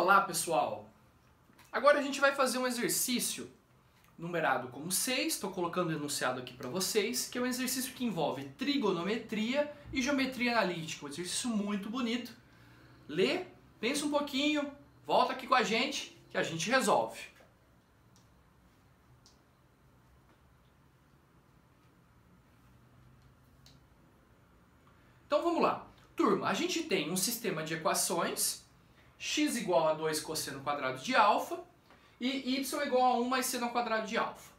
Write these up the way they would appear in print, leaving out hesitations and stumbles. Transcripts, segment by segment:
Olá, pessoal! Agora a gente vai fazer um exercício numerado como 6, estou colocando o enunciado aqui para vocês, que é um exercício que envolve trigonometria e geometria analítica, um exercício muito bonito. Lê, pensa um pouquinho, volta aqui com a gente que a gente resolve. Então vamos lá. Turma, a gente tem um sistema de equações, x igual a 2 cosseno quadrado de alfa e y igual a 1 mais seno ao quadrado de alfa.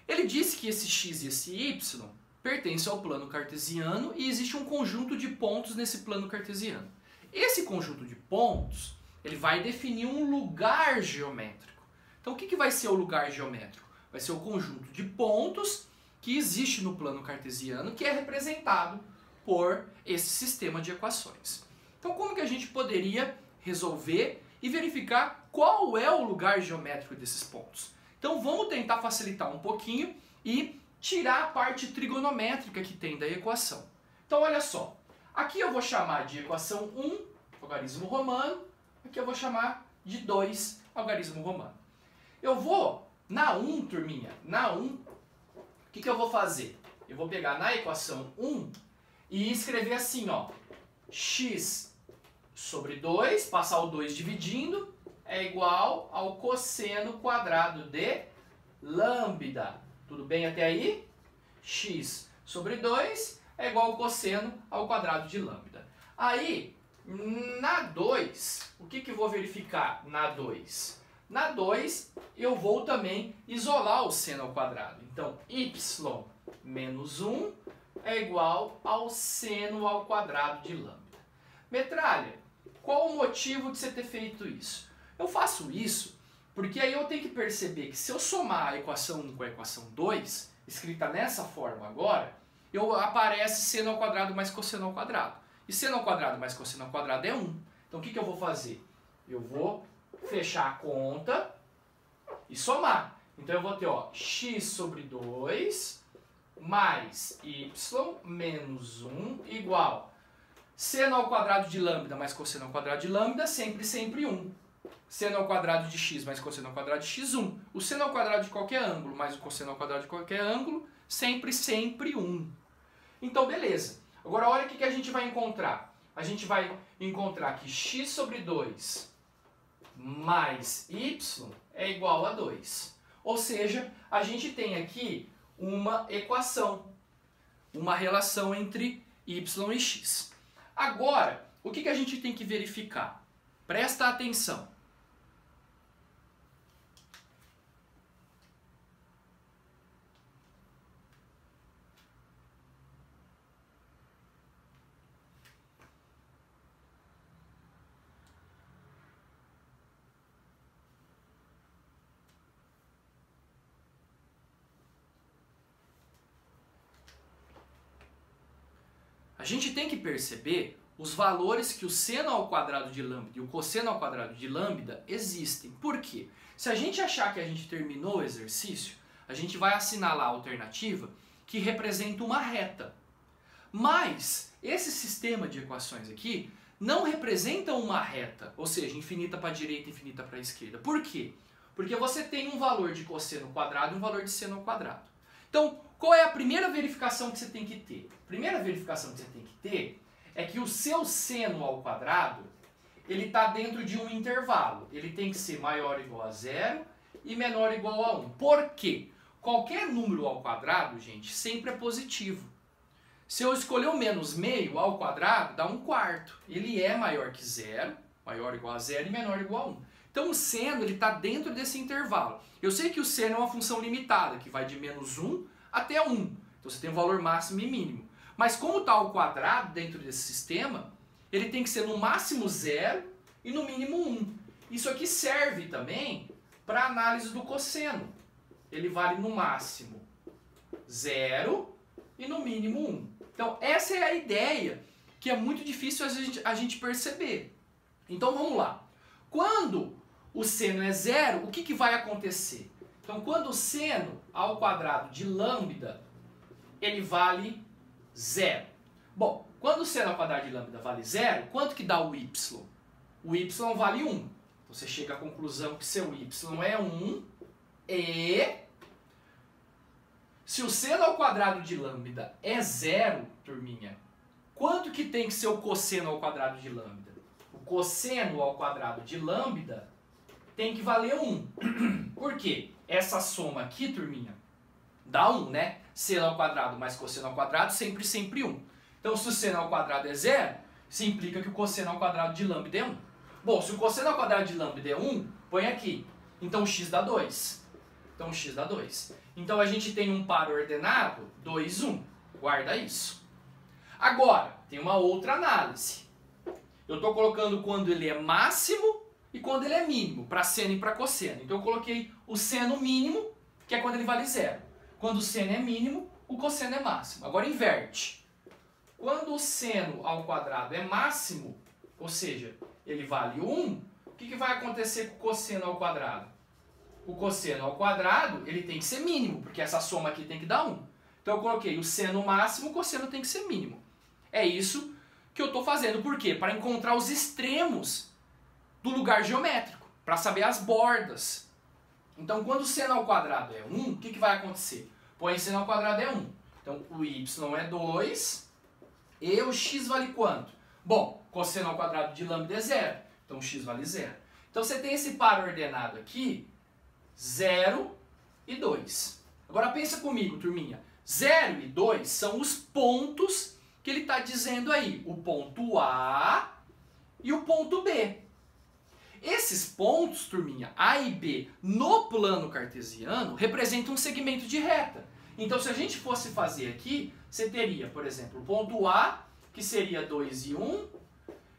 Ele disse que esse x e esse y pertencem ao plano cartesiano e existe um conjunto de pontos nesse plano cartesiano. Esse conjunto de pontos ele vai definir um lugar geométrico. Então o que vai ser o lugar geométrico? Vai ser o conjunto de pontos que existe no plano cartesiano, que é representado por esse sistema de equações. Então como que a gente poderia resolver e verificar qual é o lugar geométrico desses pontos? Então vamos tentar facilitar um pouquinho e tirar a parte trigonométrica que tem da equação. Então olha só, aqui eu vou chamar de equação 1, algarismo romano, aqui eu vou chamar de 2, algarismo romano. Eu vou, na 1, turminha, na 1, o que eu vou fazer? Eu vou pegar na equação 1 e escrever assim, ó, x sobre 2, passar o 2 dividindo, é igual ao cosseno quadrado de lambda. Tudo bem até aí? X sobre 2 é igual ao cosseno ao quadrado de lambda. Aí, na 2, o que eu vou verificar na 2? Na 2, eu vou também isolar o seno ao quadrado. Então, y menos 1 é igual ao seno ao quadrado de lambda. Metralha, qual o motivo de você ter feito isso? Eu faço isso porque aí eu tenho que perceber que se eu somar a equação 1 com a equação 2, escrita nessa forma agora, aparece seno ao quadrado mais cosseno ao quadrado. E seno ao quadrado mais cosseno ao quadrado é 1. Então o que eu vou fazer? Eu vou fechar a conta e somar. Então eu vou ter, ó, x sobre 2 mais y menos 1 igual seno ao quadrado de lambda mais cosseno ao quadrado de lambda, sempre 1. Seno ao quadrado de x mais cosseno ao quadrado de x, 1. O seno ao quadrado de qualquer ângulo mais o cosseno ao quadrado de qualquer ângulo, sempre 1. Então, beleza. Agora, olha o que a gente vai encontrar. A gente vai encontrar que x sobre 2 mais y é igual a 2. Ou seja, a gente tem aqui uma equação, uma relação entre y e x. Agora, o que a gente tem que verificar? Presta atenção. A gente tem que perceber os valores que o seno ao quadrado de lambda e o cosseno ao quadrado de lambda existem. Por quê? Se a gente achar que a gente terminou o exercício, a gente vai assinalar a alternativa que representa uma reta. Mas esse sistema de equações aqui não representa uma reta, ou seja, infinita para a direita e infinita para a esquerda. Por quê? Porque você tem um valor de cosseno ao quadrado e um valor de seno ao quadrado. Então, qual é a primeira verificação que você tem que ter? A primeira verificação que você tem que ter é que o seu seno ao quadrado, ele está dentro de um intervalo. Ele tem que ser maior ou igual a 0 e menor ou igual a 1. Por quê? Qualquer número ao quadrado, gente, sempre é positivo. Se eu escolher o menos meio ao quadrado, dá 1/4. Ele é maior que 0, maior ou igual a 0 e menor ou igual a 1. Então o seno está dentro desse intervalo. Eu sei que o seno é uma função limitada, que vai de menos 1 até 1. Então você tem um valor máximo e mínimo. Mas como está o quadrado dentro desse sistema, ele tem que ser no máximo 0 e no mínimo 1. Isso aqui serve também para a análise do cosseno. Ele vale no máximo 0 e no mínimo 1. Então essa é a ideia que é muito difícil a gente perceber. Então vamos lá. Quando o seno é 0, o que vai acontecer? Então quando o seno ao quadrado de lambda, ele vale 0. Bom, quando o seno ao quadrado de lambda vale 0, quanto que dá o y? O y vale 1. Então você chega à conclusão que seu y é 1 e se o seno ao quadrado de lambda é 0, turminha, quanto que tem que ser o cosseno ao quadrado de lambda? O cosseno ao quadrado de lambda tem que valer 1. Por quê? Essa soma aqui, turminha, dá 1, né? Seno ao quadrado mais cosseno ao quadrado, sempre 1. Então, se o seno ao quadrado é 0, isso implica que o cosseno ao quadrado de lambda é 1. Bom, se o cosseno ao quadrado de lambda é 1, põe aqui. Então, o x dá 2. Então, o x dá 2. Então, a gente tem um par ordenado, 2, 1. Guarda isso. Agora, tem uma outra análise. Eu estou colocando quando ele é máximo e quando ele é mínimo, para seno e para cosseno. Então eu coloquei o seno mínimo, que é quando ele vale 0. Quando o seno é mínimo, o cosseno é máximo. Agora inverte. Quando o seno ao quadrado é máximo, ou seja, ele vale 1, o que vai acontecer com o cosseno ao quadrado? O cosseno ao quadrado, ele tem que ser mínimo, porque essa soma aqui tem que dar 1. Então eu coloquei o seno máximo, o cosseno tem que ser mínimo. É isso que eu estou fazendo. Por quê? Para encontrar os extremos do lugar geométrico, para saber as bordas. Então, quando o seno ao quadrado é 1, o que vai acontecer? Põe seno ao quadrado é 1. Então, o y é 2 e o x vale quanto? Bom, cosseno ao quadrado de lambda é 0. Então, o x vale 0. Então, você tem esse par ordenado aqui, 0 e 2. Agora, pensa comigo, turminha. 0 e 2 são os pontos que ele está dizendo aí. O ponto A e o ponto B. Esses pontos, turminha, A e B, no plano cartesiano, representam um segmento de reta. Então, se a gente fosse fazer aqui, você teria, por exemplo, o ponto A, que seria 2 e 1,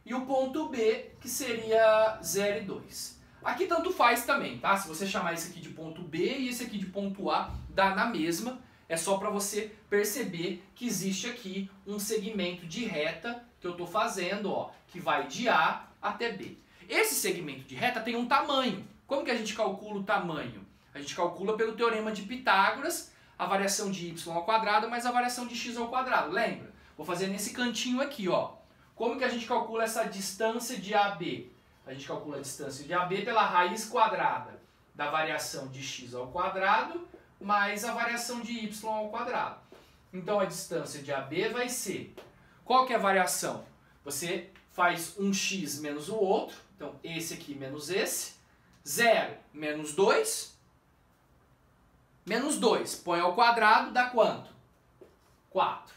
e o ponto B, que seria 0 e 2. Aqui tanto faz também, tá? Se você chamar esse aqui de ponto B e esse aqui de ponto A, dá na mesma. É só para você perceber que existe aqui um segmento de reta que eu estou fazendo, ó, que vai de A até B. Esse segmento de reta tem um tamanho. Como que a gente calcula o tamanho? A gente calcula pelo teorema de Pitágoras, a variação de y ao quadrado mais a variação de x ao quadrado. Lembra? Vou fazer nesse cantinho aqui, ó. Como que a gente calcula essa distância de AB? A gente calcula a distância de AB pela raiz quadrada da variação de x ao quadrado mais a variação de y ao quadrado. Então, a distância de AB vai ser... Qual que é a variação? Você faz um x menos o outro. Então, esse aqui menos esse. 0 menos 2. Menos 2. Põe ao quadrado, dá quanto? 4.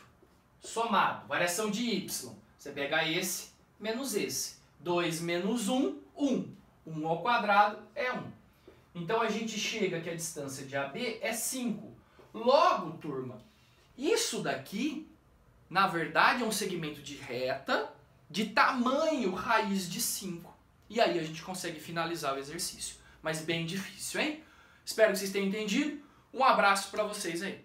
Somado. Variação de y. Você pega esse menos esse. 2 menos 1, 1. 1 ao quadrado é 1. Então, a gente chega que a distância de AB é 5. Logo, turma, isso daqui, na verdade, é um segmento de reta de tamanho raiz de 5. E aí a gente consegue finalizar o exercício. Mas bem difícil, hein? Espero que vocês tenham entendido. Um abraço para vocês aí.